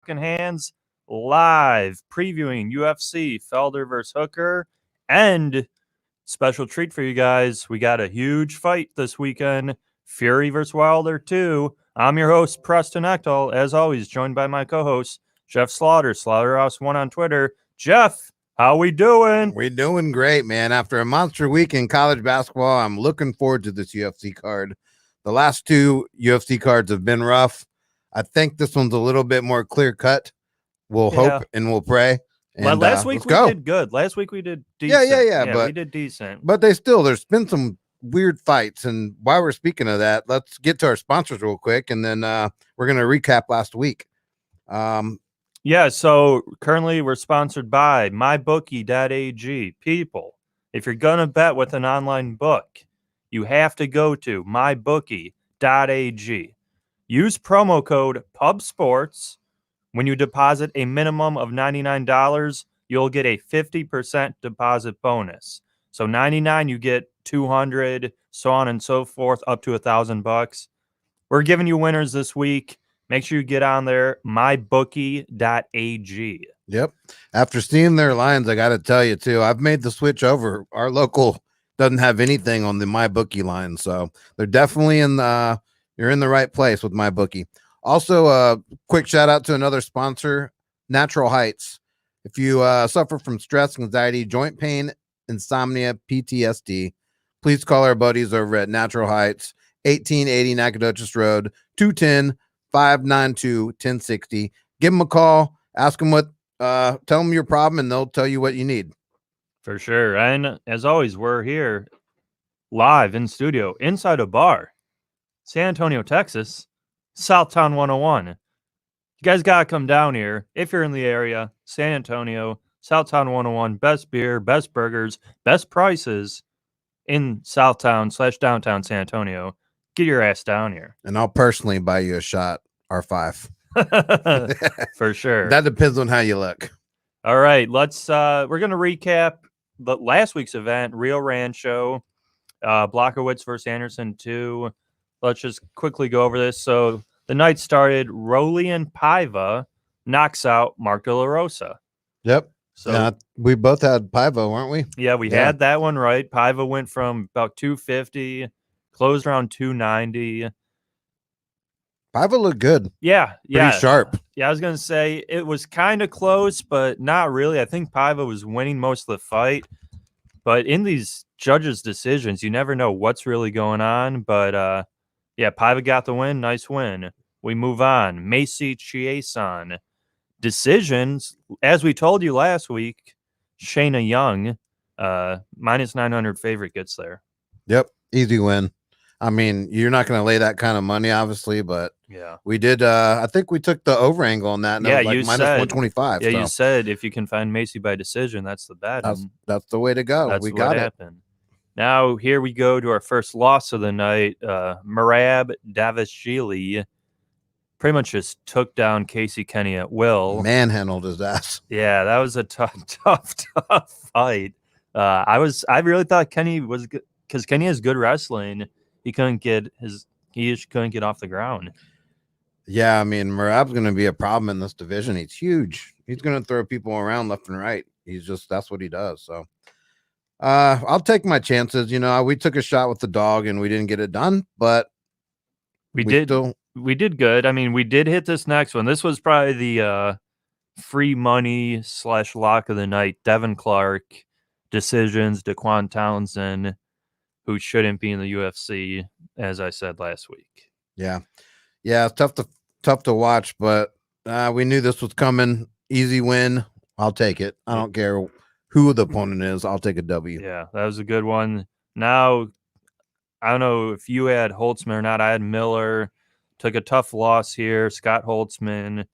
Talkin Hands live previewing UFC Felder versus Hooker. And special treat for you guys, we got a huge fight this weekend, Fury versus Wilder II. I'm your host, Preston Echtel, as always, joined by my co-host, Jeff Slaughter, Slaughterhouse1 on Twitter. Jeff, how we doing? We're doing great, man. After a monster week in college basketball, I'm looking forward to this UFC card. The last two UFC cards have been rough. I think this one's a little bit more clear-cut. We'll hope and we'll pray. And last week we did good. Last week we did decent. Yeah, but we did decent. But there's been some weird fights. And while we're speaking of that, let's get to our sponsors real quick, and then we're going to recap last week. So currently we're sponsored by mybookie.ag. People, if you're going to bet with an online book, you have to go to mybookie.ag. Use promo code PUBSPORTS. When you deposit a minimum of $99, you'll get a 50% deposit bonus. So $99, you get $200, so on and so forth, up to $1,000. We're giving you winners this week. Make sure you get on there, mybookie.ag. Yep. After seeing their lines, I got to tell you, too, I've made the switch over. Our local doesn't have anything on the MyBookie line, so they're definitely you're in the right place with MyBookie. Also, a quick shout out to another sponsor, Natural Heights. If you suffer from stress, anxiety, joint pain, insomnia, PTSD, please call our buddies over at Natural Heights, 1880 Nacogdoches Road, 210-592-1060. Give them a call, ask them tell them your problem, and they'll tell you what you need. For sure. And as always, we're here live in studio inside a bar, San Antonio, Texas, Southtown 101. You guys got to come down here if you're in the area. San Antonio, Southtown 101, best beer, best burgers, best prices in Southtown/downtown San Antonio. Get your ass down here. And I'll personally buy you a shot, R5. For sure. That depends on how you look. All right, we're going to recap the last week's event, Rio Rancho, Blockowitz versus Anderson 2. Let's just quickly go over this. So the night started, Rolian Paiva knocks out Mark De La Rosa. Yep. So we both had Paiva, weren't we? Yeah, we had that one right. Paiva went from about 250, closed around 290. Paiva looked good. Yeah. Pretty sharp. Yeah, I was going to say it was kind of close, but not really. I think Paiva was winning most of the fight. But in these judges' decisions, you never know what's really going on. But, Paiva got the win. Nice win. We move on. Macy Chiasson. Decisions, as we told you last week, Shayna Young, minus 900 favorite gets there. Yep, easy win. I mean, you're not going to lay that kind of money, obviously, but we did. I think we took the over angle on that. And yeah, it was like minus 125. Yeah, so. You said if you can find Macy by decision, that's the bet. That's the way to go. That's we got it. Happened. Now here we go to our first loss of the night. Merab Davishvili pretty much just took down Casey Kenny at will. Manhandled his ass. Yeah, that was a tough fight. I really thought Kenny was good because Kenny has good wrestling. He just couldn't get off the ground. Yeah, I mean, Merab's going to be a problem in this division. He's huge. He's going to throw people around left and right. That's what he does. So I'll take my chances. We took a shot with the dog and we didn't get it done, but we did good. I mean, we did hit this next one. This was probably the free money / lock of the night. Devin Clark, decisions, Daquan Townsend, who shouldn't be in the UFC, as I said last week. Yeah, it's tough to watch, but we knew this was coming. Easy win. I'll take it. I don't care who the opponent is. I'll take a W. Yeah, that was a good one. Now, I don't know if you had Holtzman or not. I had Miller. Took a tough loss here. Scott Holtzman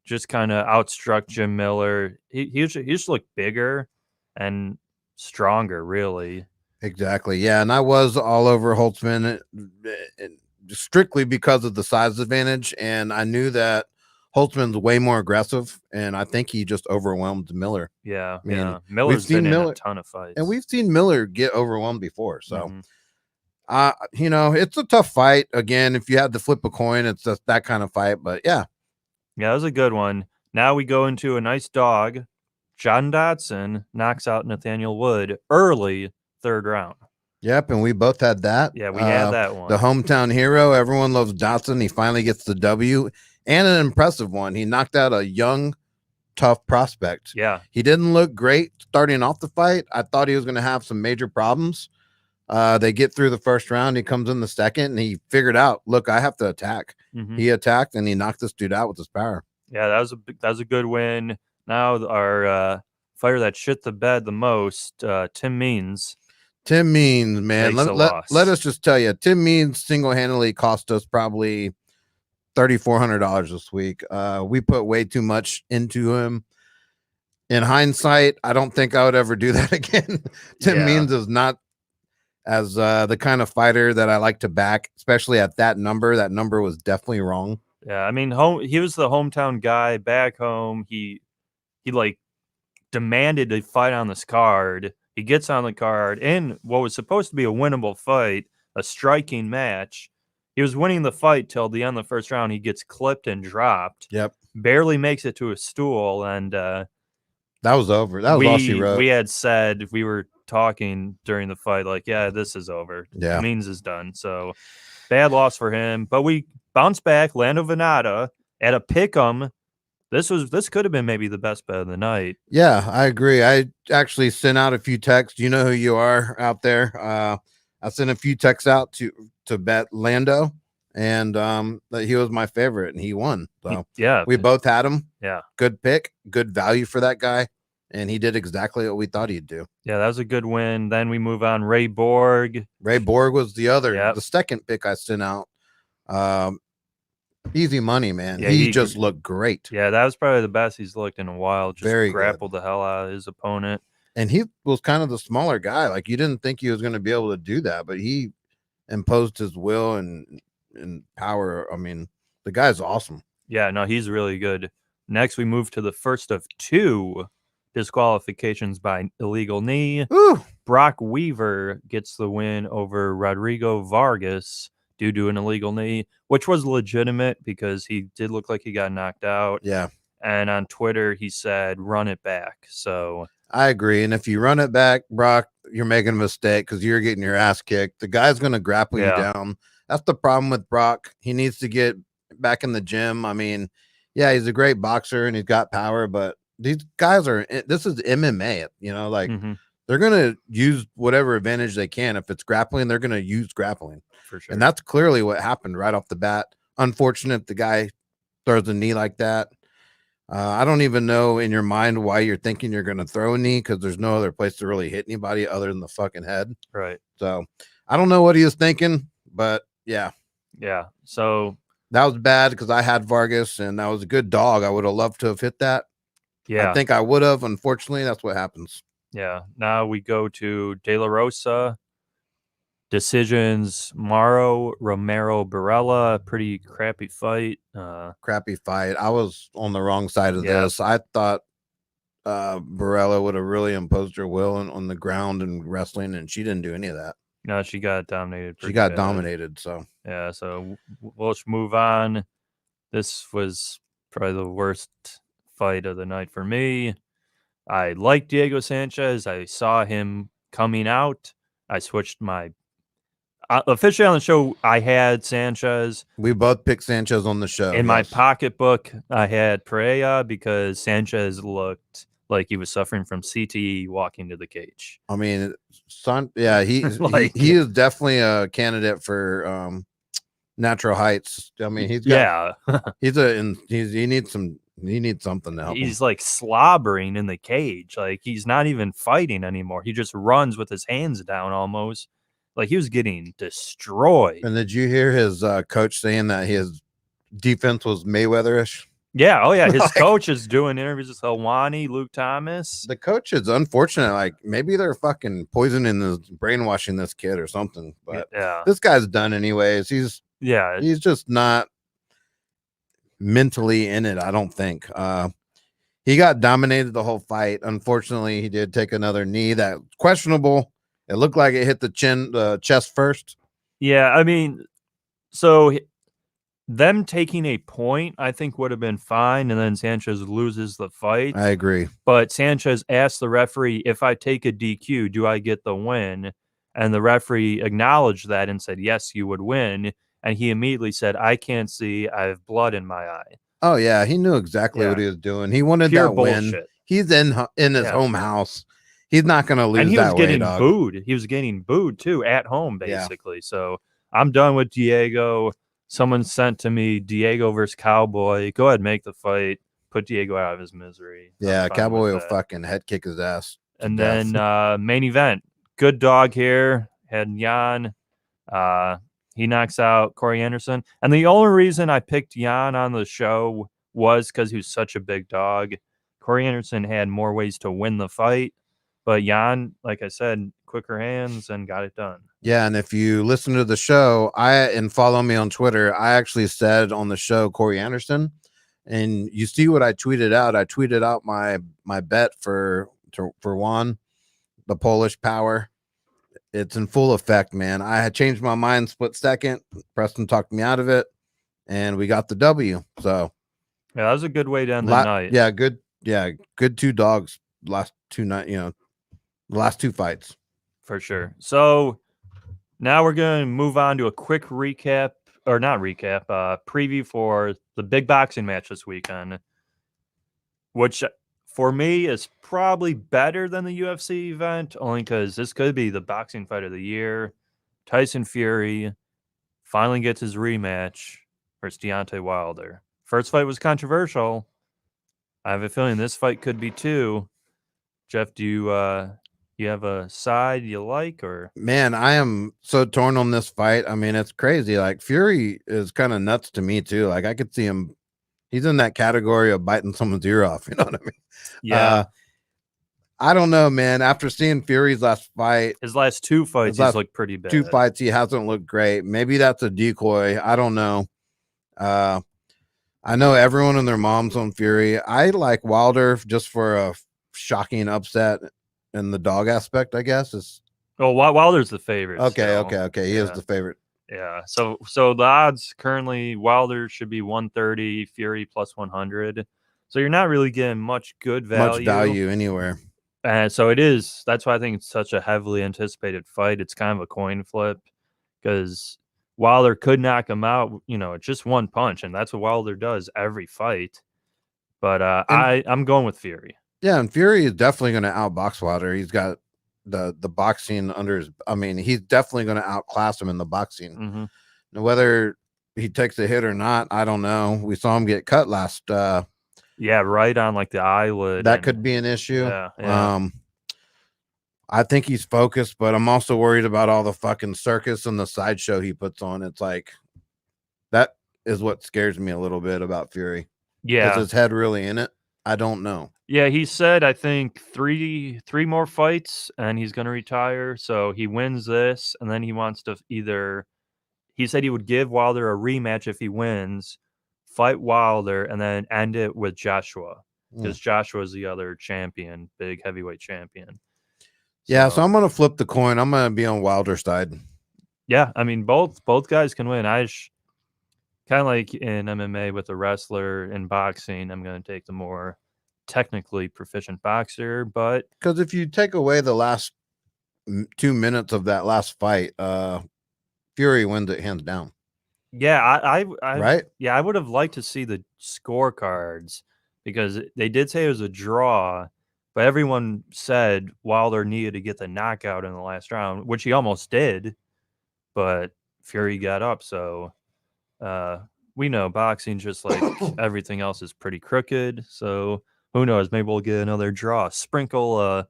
just kind of outstruck Jim Miller. He just looked bigger and stronger, really. Exactly. Yeah, and I was all over Holtzman strictly because of the size advantage, and I knew that Holtzman's way more aggressive, and I think he just overwhelmed Miller. Yeah, Miller's been in a ton of fights. And we've seen Miller get overwhelmed before, so it's a tough fight. Again, if you had to flip a coin, it's just that kind of fight, but yeah. Yeah, it was a good one. Now we go into a nice dog. John Dodson knocks out Nathaniel Wood early 3rd round. Yep, and we both had that. Yeah, we had that one. The hometown hero. Everyone loves Dotson. He finally gets the W, and an impressive one. He knocked out a young, tough prospect. Yeah. He didn't look great starting off the fight. I thought he was going to have some major problems. They get through the first round. He comes in the second, and he figured out, look, I have to attack. Mhm. He attacked, and he knocked this dude out with his power. Yeah, that was a good win. Now our fighter that shit the bed the most, Tim Means. Tim Means, man. Takes a loss. Let us just tell you, Tim Means single-handedly cost us probably $3,400 this week. We put way too much into him. In hindsight, I don't think I would ever do that again. Tim Means is not as the kind of fighter that I like to back, especially at that number. That number was definitely wrong. Yeah, I mean, he was the hometown guy back home. He like demanded to fight on this card. He gets on the card in what was supposed to be a winnable fight, a striking match. He was winning the fight till the end of the first round. He gets clipped and dropped. Yep. Barely makes it to a stool, and that was over. That was all she wrote. We had said, we were talking during the fight, like, yeah, this is over. Yeah. Means is done. So bad loss for him. But we bounced back. Lando Venata at a pick'em. This could have been maybe the best bet of the night. Yeah, I agree. I actually sent out a few texts. You know who you are out there. I sent a few texts out to bet Lando, and that he was my favorite, and he won. So yeah, we both had him. Yeah, good pick, good value for that guy, and he did exactly what we thought he'd do. Yeah, that was a good win. Then we move on. Ray Borg. Ray Borg was the second pick I sent out. Easy money, man. Yeah, he just looked great. Yeah, that was probably the best he's looked in a while. Just Very grappled good. The hell out of his opponent. And he was kind of the smaller guy. Like, you didn't think he was going to be able to do that, but he imposed his will and power. I mean, the guy's awesome. Yeah, no, he's really good. Next, we move to the first of 2 disqualifications by illegal knee. Ooh. Brock Weaver gets the win over Rodrigo Vargas due to an illegal knee, which was legitimate because he did look like he got knocked out. Yeah. And on Twitter, he said, run it back. So I agree. And if you run it back, Brock, you're making a mistake because you're getting your ass kicked. The guy's going to grapple you down. That's the problem with Brock. He needs to get back in the gym. I mean, yeah, he's a great boxer and he's got power, but these guys this is MMA, you know, like they're going to use whatever advantage they can. If it's grappling, they're going to use grappling. For sure. And that's clearly what happened right off the bat. Unfortunate the guy throws a knee like that. I don't even know in your mind why you're thinking you're going to throw a knee, because there's no other place to really hit anybody other than the fucking head. Right. So I don't know what he was thinking, but yeah. Yeah. So that was bad because I had Vargas and that was a good dog. I would have loved to have hit that. Yeah. I think I would have. Unfortunately, that's what happens. Yeah. Now we go to De La Rosa. Decisions, Mauro Romero Barella, pretty crappy fight. Crappy fight. I was on the wrong side of this. I thought Barella would have really imposed her will on the ground and wrestling, and she didn't do any of that. No, she got dominated. She got dominated. So yeah. So we'll move on. This was probably the worst fight of the night for me. I like Diego Sanchez. I saw him coming out. I switched my officially on the show. I had Sanchez. We both picked Sanchez on the show. In my pocketbook, I had Pereira because Sanchez looked like he was suffering from CTE walking to the cage. I mean, he's he is definitely a candidate for natural heights. I mean, he's got, he needs something to help He's him. Like slobbering in the cage. Like he's not even fighting anymore. He just runs with his hands down almost. Like he was getting destroyed. And did you hear his coach saying that his defense was Mayweather-ish? Yeah. Oh, yeah. His coach is doing interviews with Helwani, Luke Thomas. The coach is unfortunate. Like maybe they're fucking poisoning this, brainwashing this kid or something. But this guy's done anyways. He's just not mentally in it, I don't think. He got dominated the whole fight. Unfortunately, he did take another knee that was questionable. It looked like it hit the chest first. Yeah, I mean, so them taking a point, I think, would have been fine, and then Sanchez loses the fight. I agree. But Sanchez asked the referee, if I take a DQ, do I get the win? And the referee acknowledged that and said, yes, you would win. And he immediately said, I can't see. I have blood in my eye. Oh yeah, he knew exactly what he was doing. He wanted Pure that win. bullshit. He's in his home house. He's not going to lose. And he was getting dog. booed. He was getting booed too at home, basically. So I'm done with Diego. Someone sent to me Diego versus Cowboy. Go ahead, make the fight. Put Diego out of his misery. Yeah, Cowboy will fucking head kick his ass. And then main event. Good dog here. Had Jan. He knocks out Corey Anderson. And the only reason I picked Jan on the show was because he was such a big dog. Corey Anderson had more ways to win the fight. But Jan, like I said, quicker hands and got it done. Yeah, and if you listen to the show, and follow me on Twitter, I actually said on the show Corey Anderson, and you see what I tweeted out. I tweeted out my bet for Juan, the Polish power. It's in full effect, man. I had changed my mind split second. Preston talked me out of it, and we got the W. So yeah, that was a good way to end the night. Yeah, good. Yeah, good two dogs. Last two night, the last two fights for sure. So now we're going to move on to a quick recap, or not recap, preview for the big boxing match this weekend, which for me is probably better than the UFC event, only because this could be the boxing fight of the year. Tyson Fury finally gets his rematch versus Deontay Wilder. First fight was controversial. I have a feeling this fight could be too. Jeff, do you have a side you like, or? Man, I am so torn on this fight. I mean, it's crazy. Like Fury is kind of nuts to me too. Like I could see him. He's in that category of biting someone's ear off. You know what I mean? Yeah. I don't know, man. After seeing Fury's last fight, his last two fights, he's looked pretty bad. Two fights, he hasn't looked great. Maybe that's a decoy. I don't know. I know everyone and their mom's on Fury. I like Wilder just for a shocking upset in the dog aspect, I guess. Wilder's the favorite. Okay. He is the favorite. Yeah. So the odds currently, Wilder should be 130, Fury plus 100. So you're not really getting much good value. Much value anywhere. And so it is. That's why I think it's such a heavily anticipated fight. It's kind of a coin flip because Wilder could knock him out, it's just one punch, and that's what Wilder does every fight. But I'm going with Fury. Yeah, and Fury is definitely going to outbox Wilder. He's got the boxing under his. I mean, he's definitely going to outclass him in the boxing. Mm-hmm. Now, whether he takes a hit or not, I don't know. We saw him get cut last. Yeah, right on like the eyelid. That could be an issue. Yeah. I think he's focused, but I'm also worried about all the fucking circus and the sideshow he puts on. It's like that is what scares me a little bit about Fury. Yeah. Is his head really in it? I don't know. Yeah, he said, I think three more fights and he's going to retire. So he wins this, and then he wants to he said he would give Wilder a rematch if he wins, fight Wilder, and then end it with Joshua, because Joshua is the other champion, big heavyweight champion. Yeah, so I'm going to flip the coin. I'm going to be on Wilder's side. Yeah, I mean, both guys can win. Kind of like in MMA with a wrestler, in boxing, I'm going to take the more technically proficient boxer. But because if you take away the last 2 minutes of that last fight, Fury wins it hands down. Yeah, I right? Yeah, I would have liked to see the scorecards, because they did say it was a draw. But everyone said Wilder needed to get the knockout in the last round, which he almost did, but Fury got up. So we know boxing, just like everything else, is pretty crooked. So who knows? Maybe we'll get another draw. Sprinkle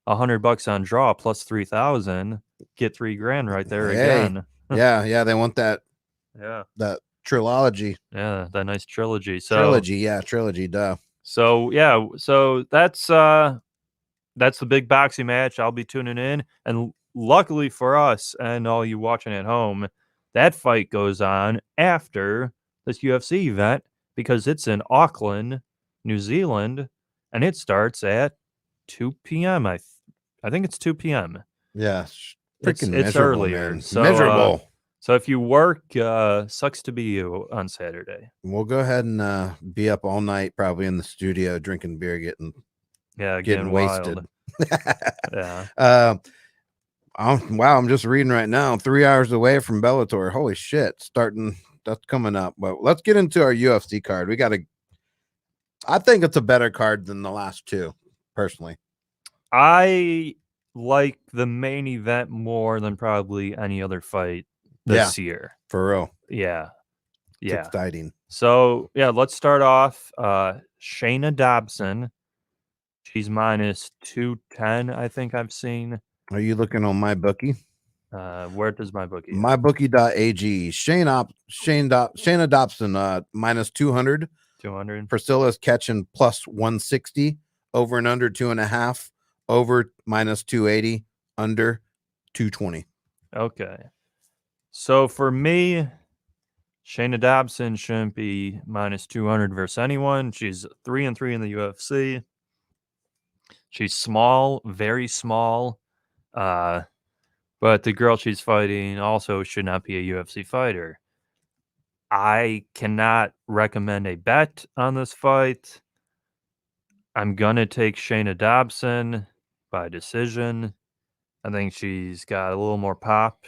$100 on draw plus 3,000, get $3,000 right there again. Yeah, they want that. Yeah, that trilogy. Yeah, that nice trilogy. Trilogy. Duh. So yeah, so that's the big boxing match. I'll be tuning in, and luckily for us and all you watching at home, that fight goes on after this UFC event, because it's in Auckland, New Zealand, and it starts at 2 p.m. I think it's 2 p.m. Yeah, it's earlier. Man. So, miserable. So if you work, sucks to be you on Saturday. We'll go ahead and be up all night, probably in the studio, drinking beer, Yeah, getting wasted. wild. Yeah. Wow, I'm just reading right now. 3 hours away from Bellator. Holy shit! That's coming up. But let's get into our UFC card. I think it's a better card than the last two, personally. I like the main event more than probably any other fight this year. For real. Yeah. It's exciting. So, yeah, let's start off. Shayna Dobson. She's minus 210, I think I've seen. Are you looking on my bookie? Where does my bookie? Mybookie.ag. Shayna Dobson, minus 200. 200. Priscilla's catching plus 160. Over and under 2.5. Over minus 280. Under 220. Okay. So for me, Shayna Dobson shouldn't be minus 200 versus anyone. She's 3-3 in the UFC. She's small, very small. But the girl she's fighting also should not be a UFC fighter. I cannot recommend a bet on this fight. I'm going to take Shayna Dobson by decision. I think she's got a little more pop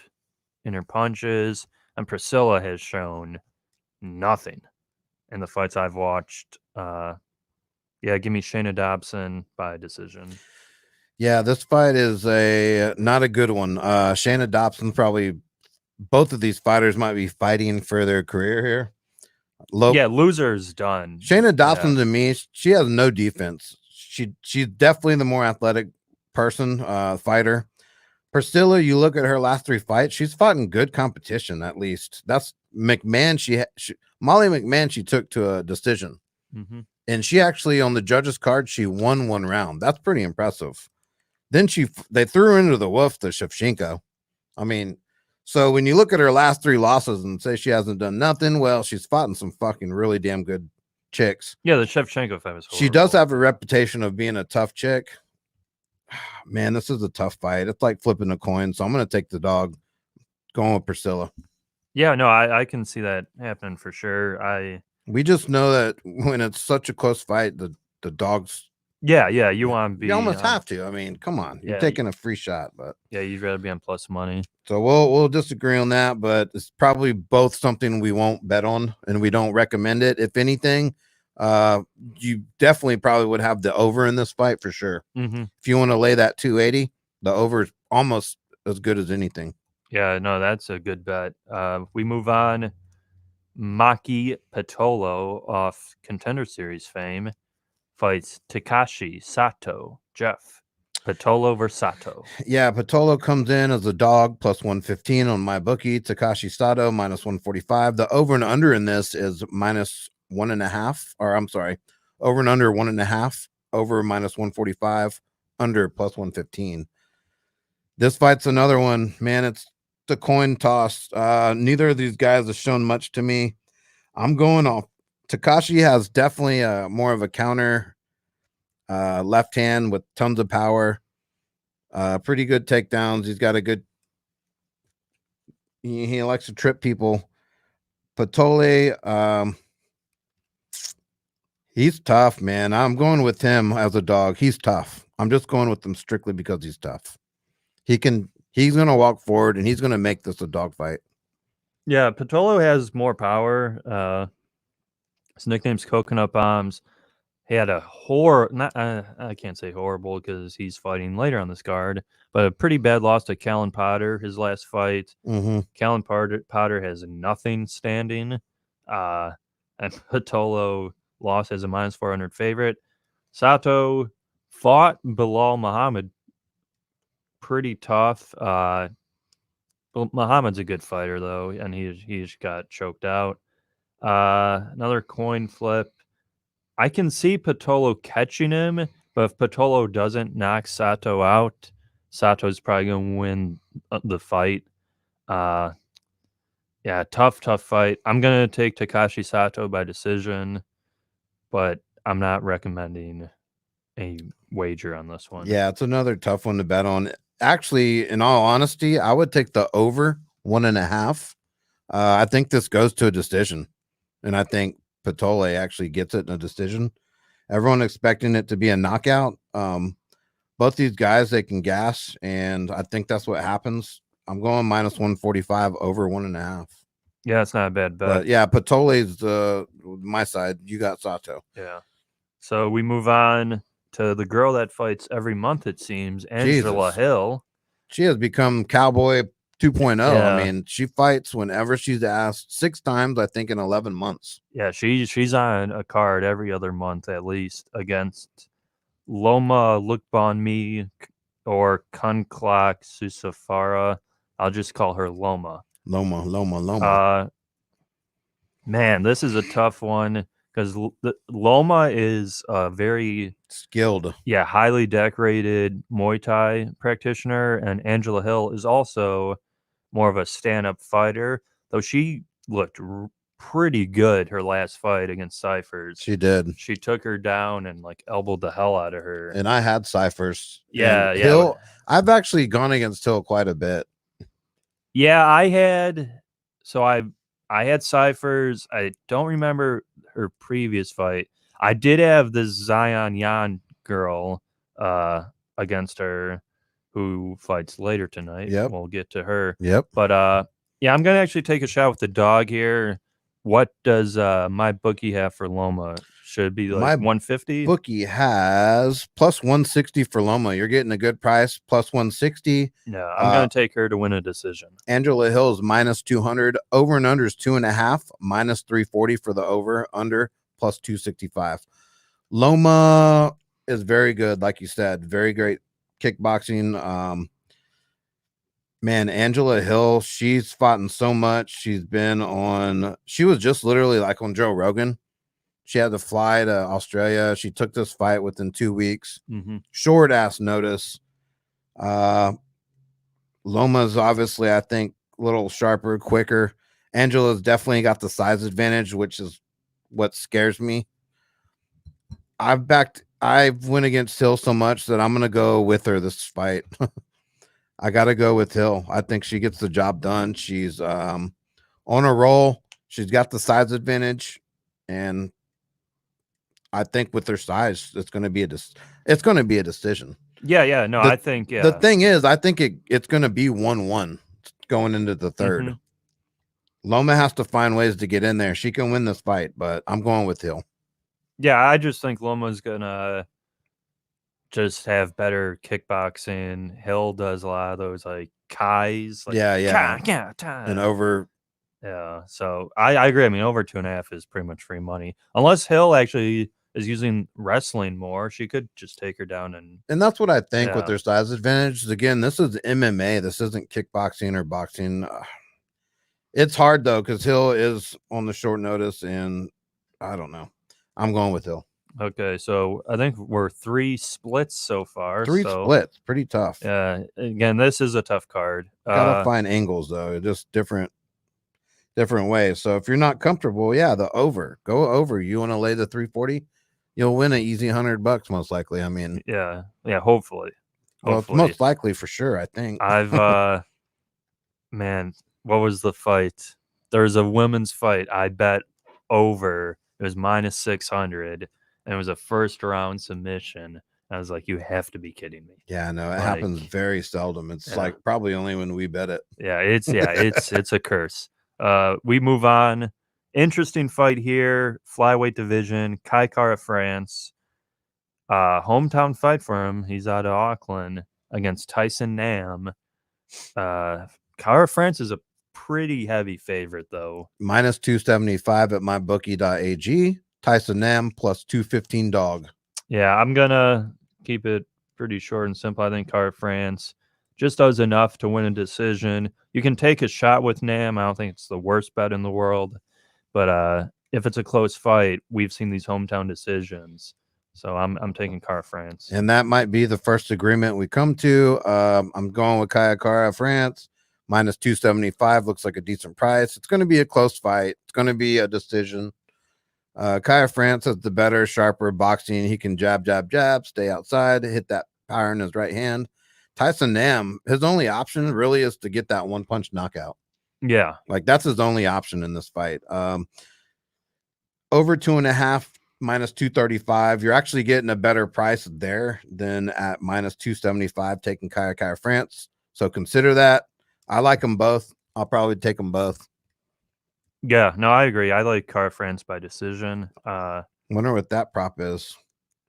in her punches, and Priscilla has shown nothing in the fights I've watched. Yeah, give me Shayna Dobson by decision. Yeah, this fight is not a good one. Shayna Dobson, probably both of these fighters might be fighting for their career here. Loser's done. Shayna Dobson, to me, she has no defense. She's definitely the more athletic person, fighter. Priscilla, you look at her last 3 fights, she's fought in good competition, at least. That's McMahon. Molly McMahon, she took to a decision. Mm-hmm. And she actually, on the judges' card, she won 1 round. That's pretty impressive. Then they threw her into the wolf to Shevchenko. I mean, so when you look at her last 3 losses and say she hasn't done nothing, well, she's fought in some fucking really damn good chicks. Yeah, the Shevchenko fight was horrible. She does have a reputation of being a tough chick. Man, this is a tough fight. It's like flipping a coin, so I'm going to take the dog. Going with Priscilla. Yeah, no, I can see that happening for sure. We just know that when it's such a close fight, the dogs. Yeah, you want to be. You almost have to. I mean, come on, you're taking a free shot, but yeah, you'd rather be on plus money. So we'll disagree on that, but it's probably both something we won't bet on, and we don't recommend it. If anything, you definitely probably would have the over in this fight for sure. Mm-hmm. If you want to lay that 280, the over is almost as good as anything. Yeah, no, that's a good bet. We move on. Maki Pitolo off Contender Series fame fights Takashi Sato. Jeff, Pitolo versus Sato. Yeah, Pitolo comes in as a dog plus 115 on my bookie. Takashi Sato minus 145. The over and under in this is minus 1.5, or I'm sorry, over and under 1.5, over minus 145, under plus 115. This fight's another one, man. It's the coin toss. Neither of these guys have shown much to me. I'm going off. Takashi has definitely more of a counter left hand with tons of power. Pretty good takedowns. He's got a good. He likes to trip people. Pitolo, he's tough, man. I'm going with him as a dog. He's tough. I'm just going with him strictly because he's tough. He's going to walk forward, and he's going to make this a dog fight. Yeah, Pitolo has more power. His nickname's Coconut Bombs. He had a I can't say horrible because he's fighting later on this card, but a pretty bad loss to Callan Potter, his last fight. Mm-hmm. Callan Potter has nothing standing. And Pitolo lost as a minus 400 favorite. Sato fought Bilal Muhammad pretty tough. Muhammad's a good fighter, though, and he just got choked out. Another coin flip. I can see Pitolo catching him, but if Pitolo doesn't knock Sato out, Sato's probably going to win the fight. Yeah, tough fight. I'm going to take Takashi Sato by decision, but I'm not recommending a wager on this one. Yeah, it's another tough one to bet on. Actually, in all honesty, I would take the over 1.5. I think this goes to a decision, and I think Patole actually gets it in a decision. Everyone expecting it to be a knockout. Both these guys, they can gas, and I think that's what happens. I'm going minus 145 over 1.5. Yeah, it's not a bad bet. But yeah, Patole's my side. You got Sato. Yeah. So we move on to the girl that fights every month, it seems, Angela Jesus. Hill. She has become Cowboy 2.0. Yeah. I mean, she fights whenever she's asked, 6 times, I think, in 11 months. Yeah, she's on a card every other month at least against Loma Lukbanmi or Kunklak Susafara. I'll just call her Loma. Loma. Man, this is a tough one because Loma is a very skilled, highly decorated Muay Thai practitioner, and Angela Hill is also more of a stand-up fighter, though she looked pretty good her last fight against Cyphers. She did. She took her down and like elbowed the hell out of her. And I had Cyphers. Yeah, and Hill, I've actually gone against Hill quite a bit. Yeah, I had Cyphers. I don't remember her previous fight. I did have this Zion Yan girl against her who fights later tonight. Yep. We'll get to her. Yep. But I'm gonna actually take a shot with the dog here. What does my bookie have for Loma? Should it be like 150? Bookie has plus 160 for Loma. You're getting a good price, plus 160. Yeah, I'm gonna take her to win a decision. Angela Hill's minus 200. Over and under is 2.5, minus 340 for the over, under plus 265. Loma is very good, like you said, very great kickboxing. Man, Angela Hill, she's fought in so much. She was just literally like on Joe Rogan. She had to fly to Australia. She took this fight within 2 weeks. Short ass notice. Loma's obviously, I think, a little sharper, quicker. Angela's definitely got the size advantage, which is what scares me. I went against Hill so much that I'm going to go with her this fight. I got to go with Hill. I think she gets the job done. She's on a roll. She's got the size advantage, and I think with her size, it's going to be a decision. Yeah. No, I think the thing is, I think it's going to be 1-1 going into the third. Loma has to find ways to get in there. She can win this fight, but I'm going with Hill. Yeah, I just think Loma's gonna just have better kickboxing. Hill does a lot of those like Kais. Like, and over. Yeah, so I agree. I mean, over 2.5 is pretty much free money. Unless Hill actually is using wrestling more, she could just take her down and that's what I think with their size advantage. Again, this is MMA. This isn't kickboxing or boxing. It's hard though because Hill is on the short notice, and I don't know. I'm going with Hill. Okay, so I think we're 3 splits so far. 3 splits, pretty tough. Yeah, again, this is a tough card. Gotta find angles though, just different ways. So if you're not comfortable, the over. Go over. You want to lay the 340? You'll win an easy $100 most likely. I mean, yeah, hopefully. Well, it's most likely for sure. I think I've man, what was the fight? There's a women's fight. I bet over. It was minus 600, and it was a first round submission. I was like, you have to be kidding me. Yeah, no, it happens very seldom. It's like probably only when we bet it. Yeah, it's a curse. We move on. Interesting fight here. Flyweight division. Kai Kara France. Hometown fight for him. He's out of Auckland against Tyson Nam. Kara France is a pretty heavy favorite though. Minus 275 at mybookie.ag. Tyson Nam plus 215 dog. Yeah, I'm gonna keep it pretty short and simple. I think Kara France just does enough to win a decision. You can take a shot with Nam. I don't think it's the worst bet in the world, but if it's a close fight, we've seen these hometown decisions. So I'm taking Kara France. And that might be the first agreement we come to. I'm going with Kara France. Minus 275 looks like a decent price. It's going to be a close fight. It's going to be a decision. Kara France has the better, sharper boxing. He can jab, stay outside, hit that power in his right hand. Tyson Nam, his only option really is to get that one punch knockout. Yeah. Like that's his only option in this fight. Over 2.5 minus 235. You're actually getting a better price there than at minus 275 taking Kaya France. So consider that. I like them both. I'll probably take them both. Yeah, no, I agree. I like Car France by decision. Wonder what that prop is.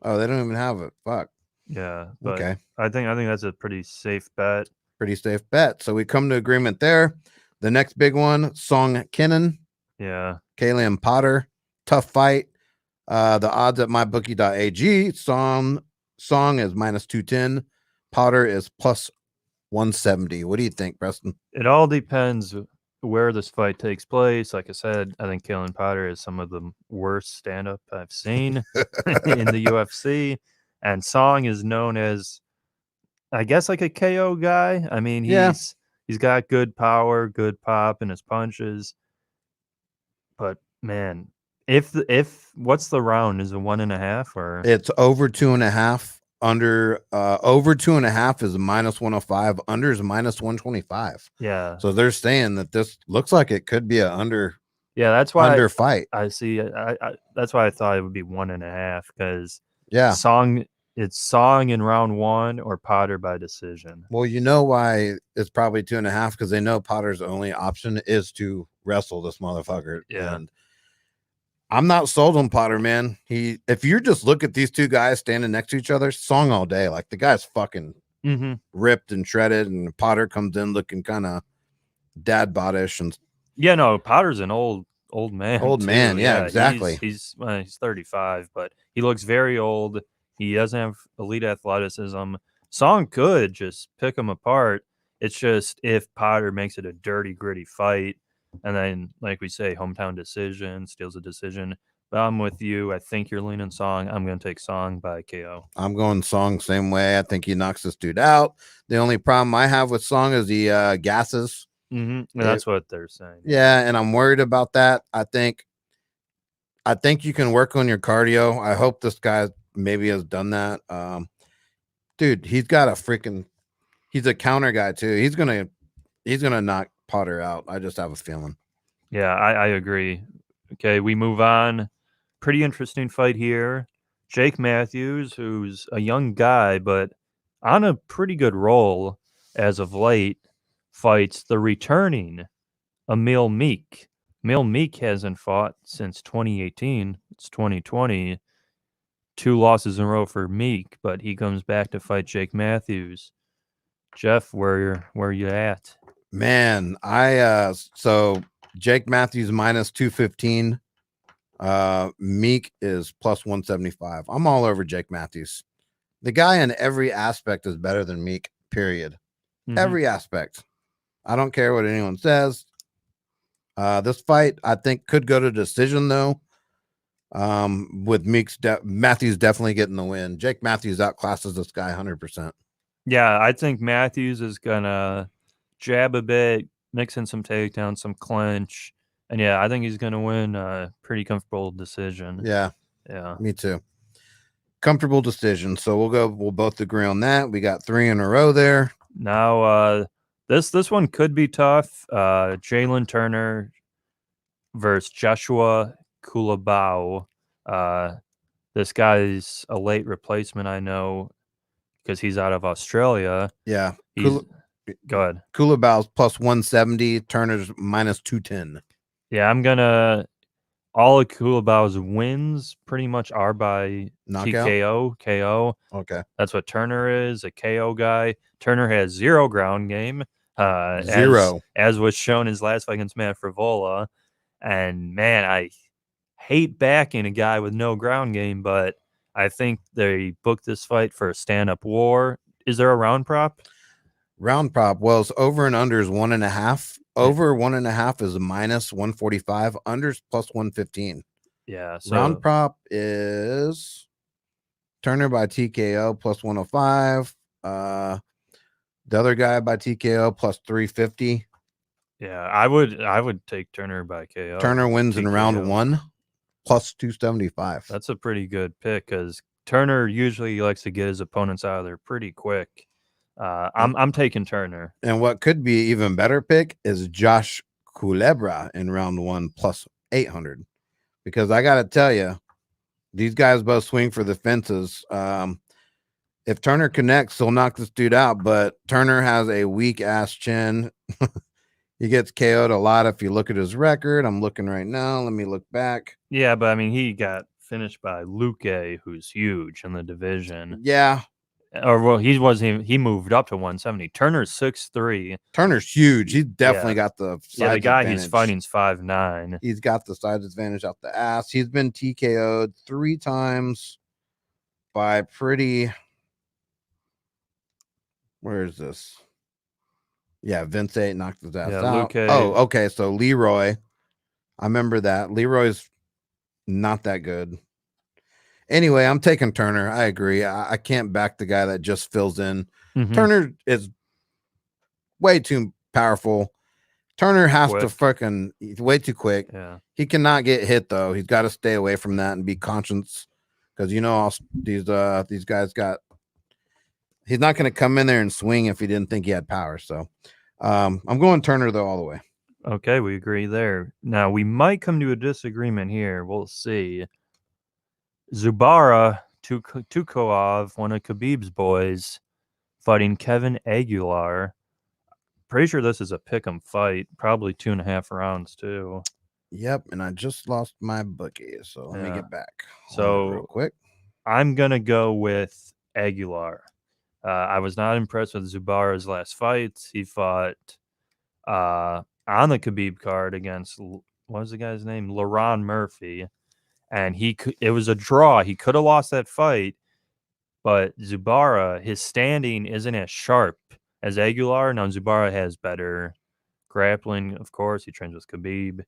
Oh, they don't even have it. Fuck. Yeah, but Okay. I think that's a pretty safe bet. Pretty safe bet. So we come to agreement there. The next big one, Song Kinnan, Yeah. Kalian Potter. Tough fight. The odds at mybookie.ag. Song is minus 210. Potter is plus 170. What do you think, Preston? It all depends where this fight takes place. Like I said, I think Kalen Potter is some of the worst stand-up I've seen in the UFC, and Song is known as, I guess, like a KO guy. I mean, Yeah. he's got good power, good pop in his punches. But man, if what's the round? Is it 1.5 or It's over 2.5. Under over 2.5 is minus 105. Under is minus 125. yeah. So they're saying that this looks like it could be a under Yeah, that's why under fight. I see. That's why I thought it would be 1.5 because Yeah. It's Song in round 1 or Potter by decision. Well, you know why it's probably 2.5 because they know Potter's only option is to wrestle this motherfucker. Yeah. And I'm not sold on Potter, man. If you just look at these two guys standing next to each other, Song all day. Like the guy's fucking ripped and shredded, and Potter comes in looking kind of dad bodish and yeah. No, Potter's an old man. Old too. man, yeah, exactly. He's 35, but he looks very old. He doesn't have elite athleticism. Song could just pick him apart. It's just if Potter makes it a dirty, gritty fight, and then, like we say, hometown decision, steals a decision. But I'm with you. I think you're leaning Song. I'm going to take Song by KO. I'm going Song same way. I think he knocks this dude out. The only problem I have with Song is he gasses. And that's what they're saying. Yeah, and I'm worried about that. I think you can work on your cardio. I hope this guy maybe has done that. Dude, he's a counter guy too. He's gonna knock Potter out. I just have a feeling. Yeah, I agree. Okay, we move on. Pretty interesting fight here. Jake Matthews, who's a young guy, but on a pretty good roll as of late, fights the returning Emil Meek. Emil Meek hasn't fought since 2018. It's 2020. 2 losses in a row for Meek, but he comes back to fight Jake Matthews. Jeff, where you at? Man, so Jake Matthews minus 215. Meek is plus 175. I'm all over Jake Matthews. The guy in every aspect is better than Meek, period. Every aspect. I don't care what anyone says. This fight, I think, could go to decision, though. With Matthews definitely getting the win. Jake Matthews outclasses this guy 100%. Yeah, I think Matthews is gonna jab a bit, mix in some takedowns, some clinch, and yeah, I think he's gonna win a pretty comfortable decision. Yeah, yeah, me too. Comfortable decision. So we'll both agree on that. We got 3 in a row there. Now, this one could be tough. Jalen Turner versus Joshua Kulabau. This guy's a late replacement, I know, because he's out of Australia. Yeah. Go ahead. Kulabau's plus 170. Turner's minus 210. Yeah, I'm gonna. All of Kulabau's wins pretty much are by knockout? TKO, KO. Okay. That's what Turner is, a KO guy. Turner has 0 ground game. 0. As was shown his last fight against Matt Frivola. And man, I hate backing a guy with no ground game, but I think they booked this fight for a stand-up war. Is there a round prop? Round prop. Well, it's over and under is 1.5. Over 1.5 is minus 145. Unders plus 115. Yeah. So round prop is Turner by TKO plus 105. The other guy by TKO plus 350. Yeah, I would take Turner by KO. Turner wins TKO. in round 1 plus 275. That's a pretty good pick because Turner usually likes to get his opponents out of there pretty quick. I'm taking Turner. And what could be even better pick is Josh Culebra in round 1 plus 800. Because I got to tell you, these guys both swing for the fences. If Turner connects, he'll knock this dude out, but Turner has a weak ass chin. He gets KO'd a lot if you look at his record. I'm looking right now. Let me look back. Yeah, but I mean, he got finished by Luque, who's huge in the division. Yeah. Or well, he moved up to 170. Turner's 6'3". Turner's huge. He's definitely Yeah. got the size Yeah, the guy advantage. he's fighting's 5'9". He's got the size advantage out the ass. He's been TKO'd 3 times by pretty. Where is this? Yeah, Vince 8 knocked his ass out. Luque. Oh, okay. So Leroy, I remember that. Leroy's not that good. Anyway, I'm taking Turner. I agree. I can't back the guy that just fills in. Turner is way too powerful. Turner has to fucking, he's way too quick. Yeah. He cannot get hit though. He's got to stay away from that and be conscious, because you know these guys got. He's not going to come in there and swing if he didn't think he had power. So I'm going Turner though all the way. Okay, we agree there. Now we might come to a disagreement here. We'll see. Zubara Tukhov, one of Khabib's boys, fighting Kevin Aguilar. Pretty sure this is a pick'em fight. Probably 2.5 rounds too. Yep, and I just lost my bookie, so let me get back. So real quick, I'm gonna go with Aguilar. I was not impressed with Zubara's last fight. He fought on the Khabib card against, what was the guy's name? Laron Murphy, and it was a draw. He could have lost that fight, but Zubara, his standing isn't as sharp as Aguilar. Now Zubara has better grappling, of course. He trains with Khabib,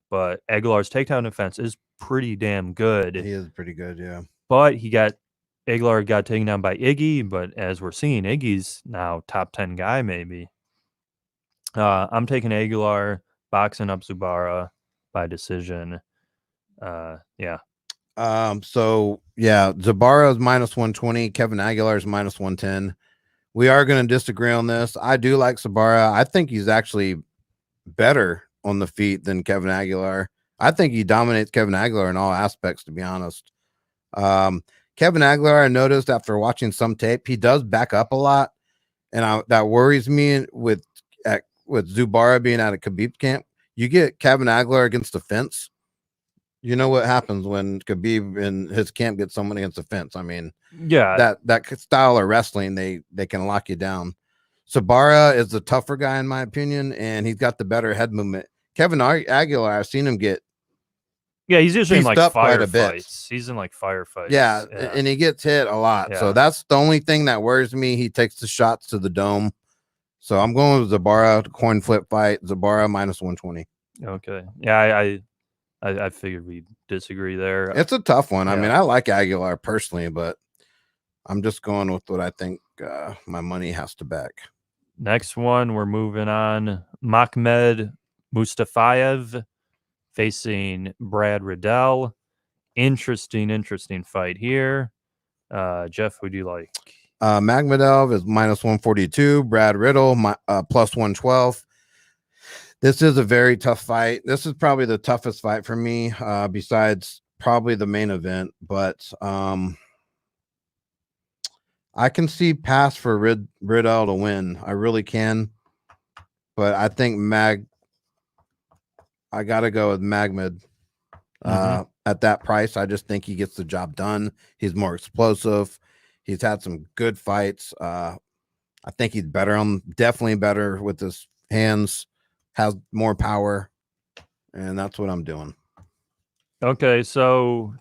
but Aguilar's takedown defense is pretty damn good. He is pretty good, yeah. But Aguilar got taken down by Iggy, but as we're seeing, Iggy's now top 10 guy, maybe. I'm taking Aguilar, boxing up Zubara by decision. Yeah. So yeah, Zubara is minus 120. Kevin Aguilar is minus 110. We are going to disagree on this. I do like Zubara. I think he's actually better on the feet than Kevin Aguilar. I think he dominates Kevin Aguilar in all aspects, to be honest. Kevin Aguilar, I noticed after watching some tape, he does back up a lot, and that worries me with Zubara being at a Khabib camp. You get Kevin Aguilar against the fence, you know what happens when Khabib in his camp gets someone against the fence. I mean, yeah, that style of wrestling, they can lock you down. Zubara is the tougher guy in my opinion, and he's got the better head movement. Kevin Aguilar, I've seen him get. Yeah, he's usually in like firefights. He's in like firefights. Yeah, and he gets hit a lot. So that's the only thing that worries me. He takes the shots to the dome. So I'm going with Zubara, coin flip fight. Zubara minus 120. Okay. Yeah, I figured we'd disagree there. It's a tough one. I mean, I like Aguilar personally, but I'm just going with what I think my money has to back. Next one, we're moving on. Makhmed Mustafayev facing Brad Riddell. Interesting fight here. Jeff, who do you like? Magmadov is minus 142. Brad Riddle plus 112. This is a very tough fight. This is probably the toughest fight for me, besides probably the main event. But I can see pass for Riddell to win. I really can. But I think I got to go with Magmed. At that price, I just think he gets the job done. He's more explosive. He's had some good fights. I think he's definitely better with his hands, has more power, and that's what I'm doing. Okay, so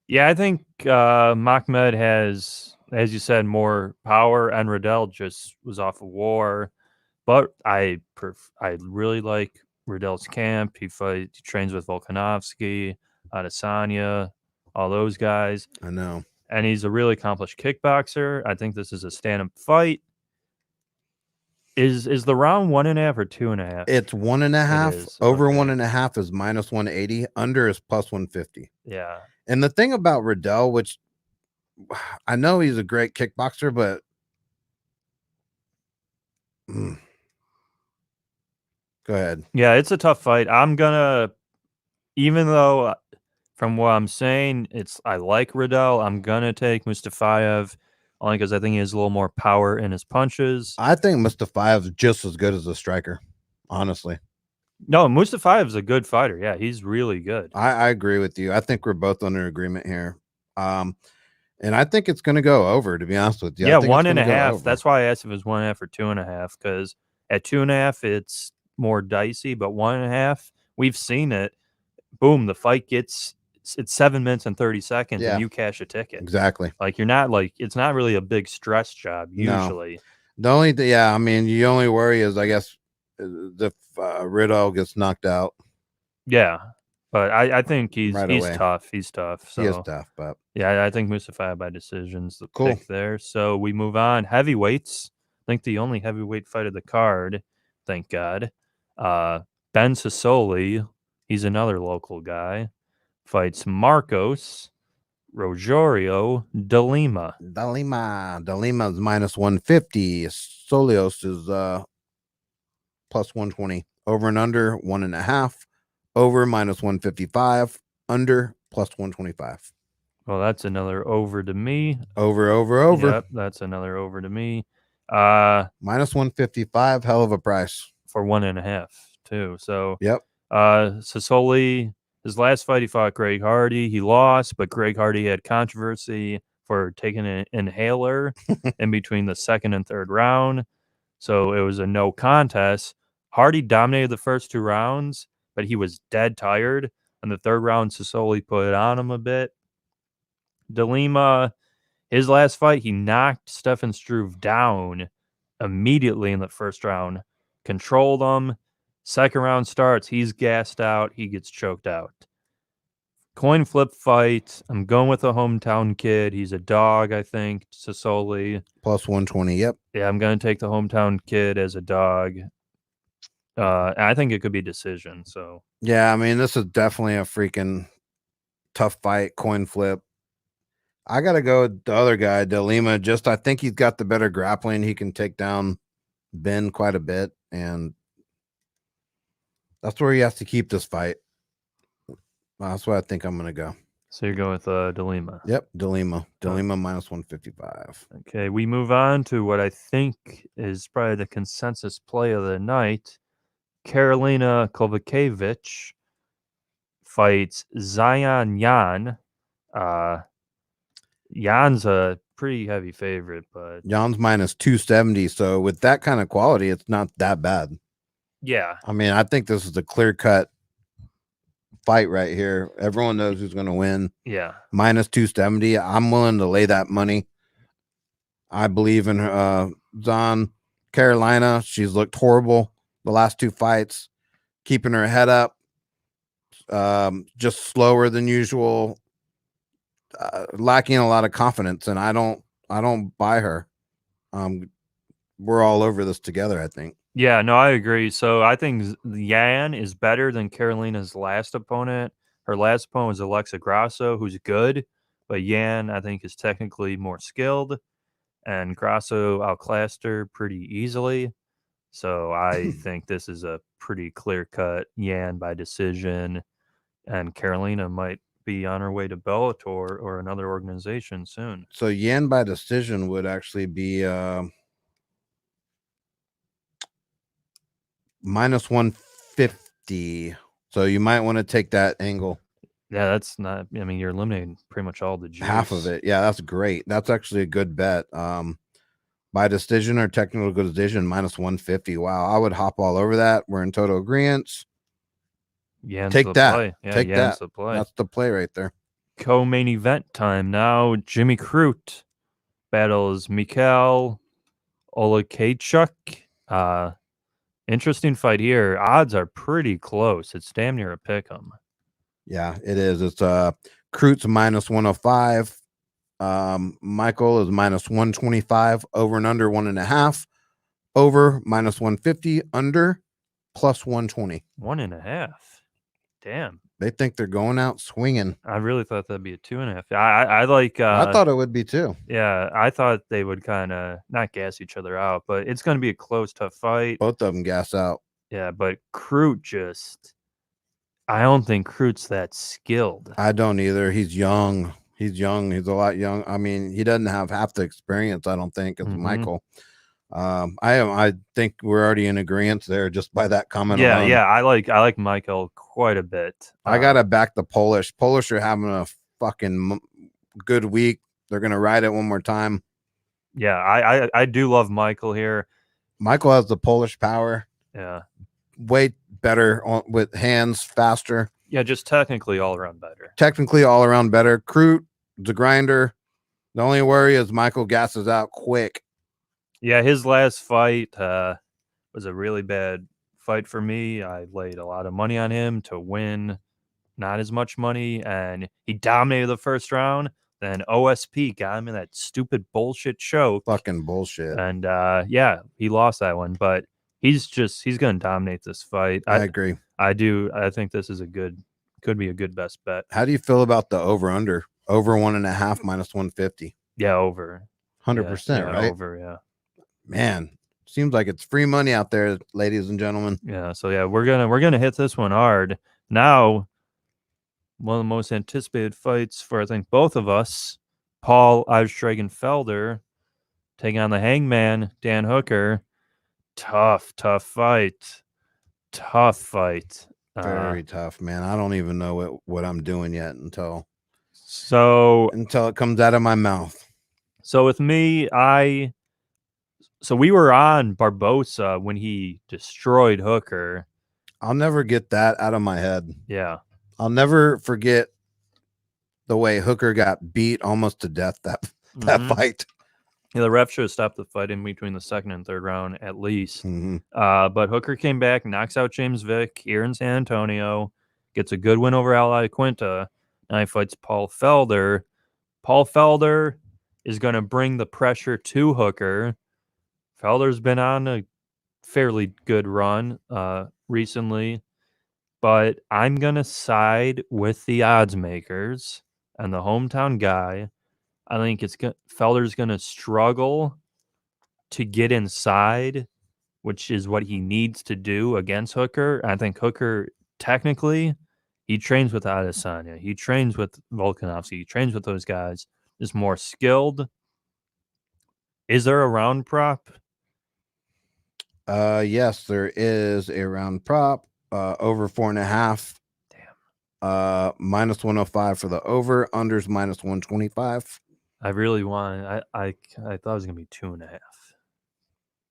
yeah, I think Makhmed has, as you said, more power, and Riddell just was off of war. But I really like Riddell's camp. He trains with Volkanovski, Adesanya, all those guys. I know. And he's a really accomplished kickboxer. I think this is a stand-up fight. Is the round 1.5 or 2.5? It's 1.5. Over 1.5 is minus 180. Under is plus 150. Yeah. And the thing about Riddell, which I know he's a great kickboxer, but Go ahead. Yeah, it's a tough fight. I'm gonna, even though from what I'm saying, I like Riddell, I'm gonna take Mustafayev only because I think he has a little more power in his punches. I think Mustafayev is just as good as a striker, honestly. No, Mustafayev's a good fighter. Yeah, he's really good. I agree with you. I think we're both under agreement here. And I think it's going to go over, to be honest with you. Yeah, I think it's 1.5. go over. That's why I asked if it was 1.5 or 2.5, because at 2.5 it's more dicey, but 1.5, we've seen it. Boom, the fight it's 7 minutes and 30 seconds, and you cash a ticket. Exactly. Like it's not really a big stress job usually. No. I mean, the only worry is, I guess, if Riddell gets knocked out. Yeah, but I think he's away. tough. He's tough. So He is tough, but yeah, I think Mustafa by decision's the Cool. pick there. So we move on. Heavyweights. I think the only heavyweight fight of the card, thank God. Ben Sassoli, he's another local guy, fights Marcos Rogerio de Lima. De Lima is minus 150. Solios is plus 120. Over and under 1.5. Over minus 155. Under plus 125. Well, that's another over to me. Over. Yep, that's another over to me. Minus 155, hell of a price. For 1.5 too. So Yep. Sassoli, his last fight he fought Greg Hardy. He lost, but Greg Hardy had controversy for taking an inhaler in between the second and third round. So it was a no contest. Hardy dominated the first 2 rounds, but he was dead tired. And the third round, Sassoli put it on him a bit. De Lima, his last fight, he knocked Stefan Struve down immediately in the first round, controlled him. Second round starts, he's gassed out, he gets choked out. Coin flip fight. I'm going with a hometown kid. He's a dog, I think, Sassoli. Plus 120, yep. Yeah, I'm going to take the hometown kid as a dog. I think it could be decision. So yeah, I mean, this is definitely a freaking tough fight, coin flip. I got to go with the other guy, De Lima. I think he's got the better grappling. He can take down Ben quite a bit, and that's where he has to keep this fight. That's where I think I'm going to go. So you're going with De Lima. Yep, De Lima. De Lima minus 155. Okay, we move on to what I think is probably the consensus play of the night. Karolina Kovacevic fights Zion Yan. Yan's a pretty heavy favorite, but Jan's minus 270. So with that kind of quality, it's not that bad. Yeah. I mean, I think this is a clear-cut fight right here. Everyone knows who's going to win. Yeah. Minus 270. I'm willing to lay that money. I believe in Zon. Carolina, she's looked horrible the last 2 fights. Keeping her head up. Just slower than usual. Lacking a lot of confidence, and I don't buy her. We're all over this together, I think. Yeah, no, I agree. So I think Yan is better than Carolina's last opponent. Her last opponent was Alexa Grasso, who's good, but Yan, I think, is technically more skilled, and Grasso outclassed her pretty easily. So I think this is a pretty clear-cut Yan by decision, and Carolina might be on her way to Bellator or another organization soon. So Yan by decision would actually be minus 150. So you might want to take that angle. Yeah, that's not. I mean, you're eliminating pretty much all the juice. Half of it. Yeah, that's great. That's actually a good bet. By decision or technical decision, minus 150. Wow, I would hop all over that. We're in total agreement. Take that. Play. Yeah, take that. The play. That's the play right there. Co-main event time now. Jimmy Crute battles Mikhail Olakachuk. Interesting fight here. Odds are pretty close. It's damn near a pick 'em. Yeah, it is. It's Crute's minus 105. Michael is minus 125. Over and under 1.5. Over minus 150. Under plus 120. 1.5. Damn. They think they're going out swinging. I really thought that'd be a 2.5. I like. I thought it would be too. Yeah, I thought they would kind of not gas each other out, but it's going to be a close, tough fight. Both of them gas out. Yeah, but I don't think Crute's that skilled. I don't either. He's young. He's young. He's a lot young. I mean, he doesn't have half the experience, I don't think, as Michael. I think we're already in agreement there just by that comment alone. Yeah, I like Michael quite a bit. I gotta back the Polish. Polish are having a fucking good week. They're gonna ride it one more time. Yeah, I do love Michael here. Michael has the Polish power. Yeah, way better with hands, faster. Yeah, just technically all around better. Technically all around better. Crute, the grinder. The only worry is Michael gasses out quick. Yeah, his last fight was a really bad fight for me. I laid a lot of money on him to win not as much money, and he dominated the first round. Then OSP got him in that stupid bullshit choke. Fucking bullshit. And yeah, he lost that one, but he's going to dominate this fight. I agree. I do. I think this is could be a good best bet. How do you feel about the over/under? Over 1.5 minus 150. Yeah, over. 100%, right? Over, yeah. Man, seems like it's free money out there, ladies and gentlemen. Yeah, so yeah, we're gonna hit this one hard. Now, one of the most anticipated fights for I think both of us, Paul Eichstragen Felder, taking on the Hangman Dan Hooker. Tough fight. Tough fight. Very tough, man. I don't even know what I'm doing yet until it comes out of my mouth. So with me, so we were on Barbosa when he destroyed Hooker. I'll never get that out of my head. Yeah. I'll never forget the way Hooker got beat almost to death that fight. Yeah, the ref should have stopped the fight in between the second and third round at least. But Hooker came back, knocks out James Vick here in San Antonio, gets a good win over Al Quinta. Now he fights Paul Felder. Paul Felder is going to bring the pressure to Hooker. Felder's been on a fairly good run recently, but I'm going to side with the odds makers and the hometown guy. I think Felder's going to struggle to get inside, which is what he needs to do against Hooker. I think Hooker, technically, he trains with Adesanya. He trains with Volkanovski. He trains with those guys. Is more skilled. Is there a round prop? Yes, there is a round prop. Over 4.5. Damn. Minus 105 for the over. Unders minus 125. I really want. I thought it was gonna be 2.5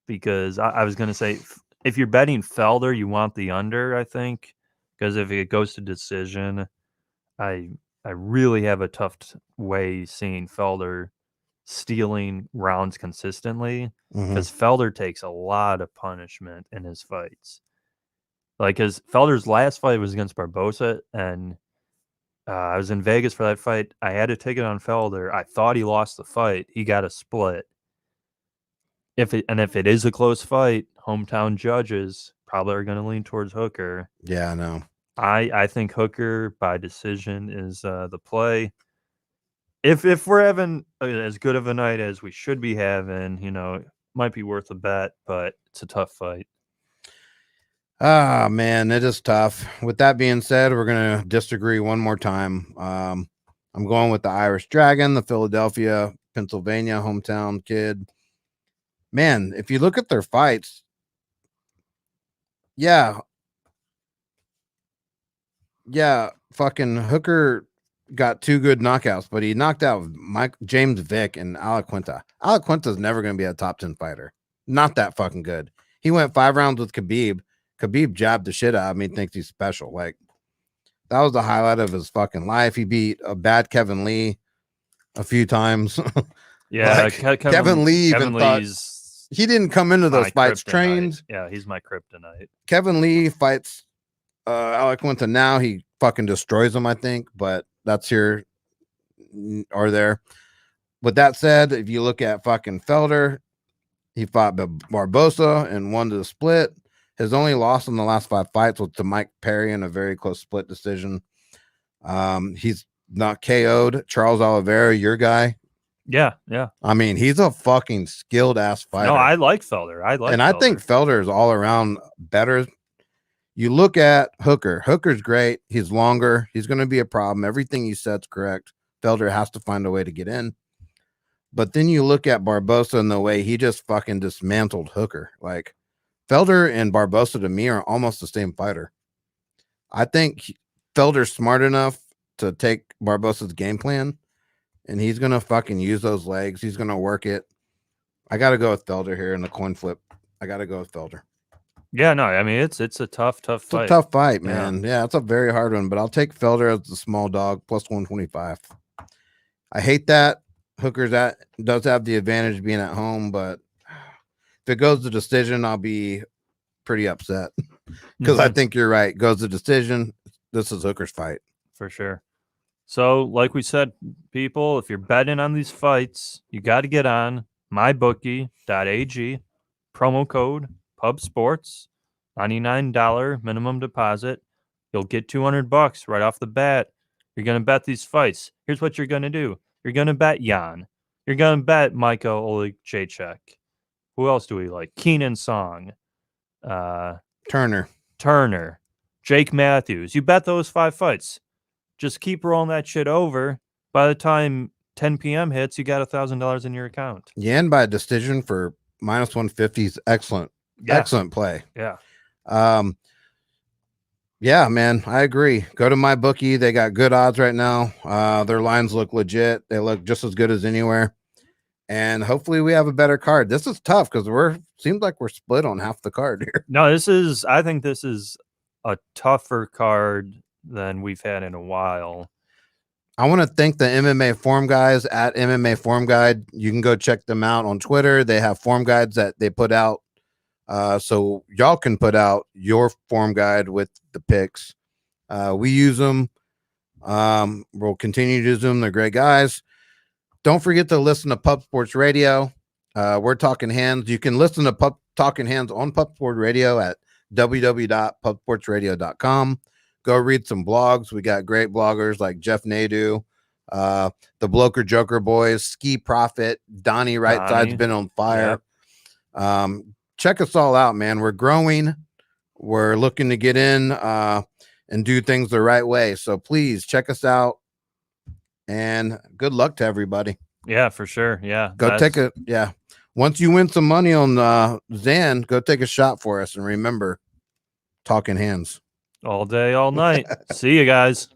because I was gonna say if you're betting Felder, you want the under. I think because if it goes to decision, I really have a tough way seeing Felder stealing rounds consistently because Felder takes a lot of punishment in his fights. Like, because Felder's last fight was against Barbosa, and I was in Vegas for that fight. I had a ticket on Felder. I thought he lost the fight. He got a split. If it is a close fight, hometown judges probably are going to lean towards Hooker. Yeah, I know. I think Hooker by decision is the play. If we're having as good of a night as we should be having, it might be worth a bet, but it's a tough fight. Ah, man, it is tough. With that being said, we're going to disagree one more time. I'm going with the Irish Dragon, the Philadelphia, Pennsylvania hometown kid. Man, if you look at their fights, yeah, fucking Hooker got 2 good knockouts, but he knocked out James Vick and Al Quinta. Al Quinta's never going to be a top 10 fighter. Not that fucking good. He went 5 rounds with Khabib. Khabib jabbed the shit out of me, thinks he's special. Like, that was the highlight of his fucking life. He beat a bad Kevin Lee a few times. Yeah, like, Kevin Lee even thought he didn't come into those fights trained. Yeah, he's my kryptonite. Kevin Lee fights Al Quinta now. He fucking destroys him, I think, but that's here or there. With that said, if you look at fucking Felder, he fought Barbosa and won the split. His only loss in the last 5 fights was to Mike Perry in a very close split decision. He's not KO'd. Charles Oliveira, your guy. Yeah. I mean, he's a fucking skilled ass fighter. No, I like Felder. I think Felder is all around better. You look at Hooker. Hooker's great. He's longer. He's going to be a problem. Everything you said's correct. Felder has to find a way to get in. But then you look at Barbosa and the way he just fucking dismantled Hooker. Like, Felder and Barbosa to me are almost the same fighter. I think Felder's smart enough to take Barbosa's game plan, and he's going to fucking use those legs. He's going to work it. I got to go with Felder here in the coin flip. I got to go with Felder. Yeah, no, I mean, it's a tough fight. It's a tough fight, man. Yeah, it's a very hard one, but I'll take Felder as the small dog plus 125. I hate that. Hooker's does have the advantage being at home, but if it goes to decision, I'll be pretty upset because I think you're right. Goes to decision. This is Hooker's fight for sure. So, like we said, people, if you're betting on these fights, you got to get on mybookie.ag, promo code PubSports, $99 minimum deposit. You'll get $200 right off the bat. You're going to bet these fights. Here's what you're going to do. You're going to bet Jan. You're going to bet Michael Olegchechek. Who else do we like? Keenan Song. Turner. Jake Matthews. You bet those 5 fights. Just keep rolling that shit over. By the time 10 p.m. hits, you got $1,000 in your account. Yan by decision for minus 150 is excellent. Yeah. Excellent play. Yeah. Yeah, man, I agree. Go to my bookie. They got good odds right now. Their lines look legit. They look just as good as anywhere. And hopefully we have a better card. This is tough because seems like we're split on half the card here. No, I think this is a tougher card than we've had in a while. I want to thank the MMA form guys at MMA Form Guide. You can go check them out on Twitter. They have form guides that they put out. So y'all can put out your form guide with the picks. We use them. We'll continue to use them. They're great guys. Don't forget to listen to Pub Sports Radio. We're Talking Hands. You can listen to Talking Hands on Pub Sports Radio at www.pubsportsradio.com. Go read some blogs. We got great bloggers like Jeff Nadu, the Bloker Joker boys, Ski Prophet, Donnie Right Side's been on fire. Yep. Check us all out, man. We're growing. We're looking to get in and do things the right way. So please check us out. And good luck to everybody. Yeah, for sure. Yeah. Once you win some money on Zan, go take a shot for us. And remember, Talking Hands. All day, all night. See you guys.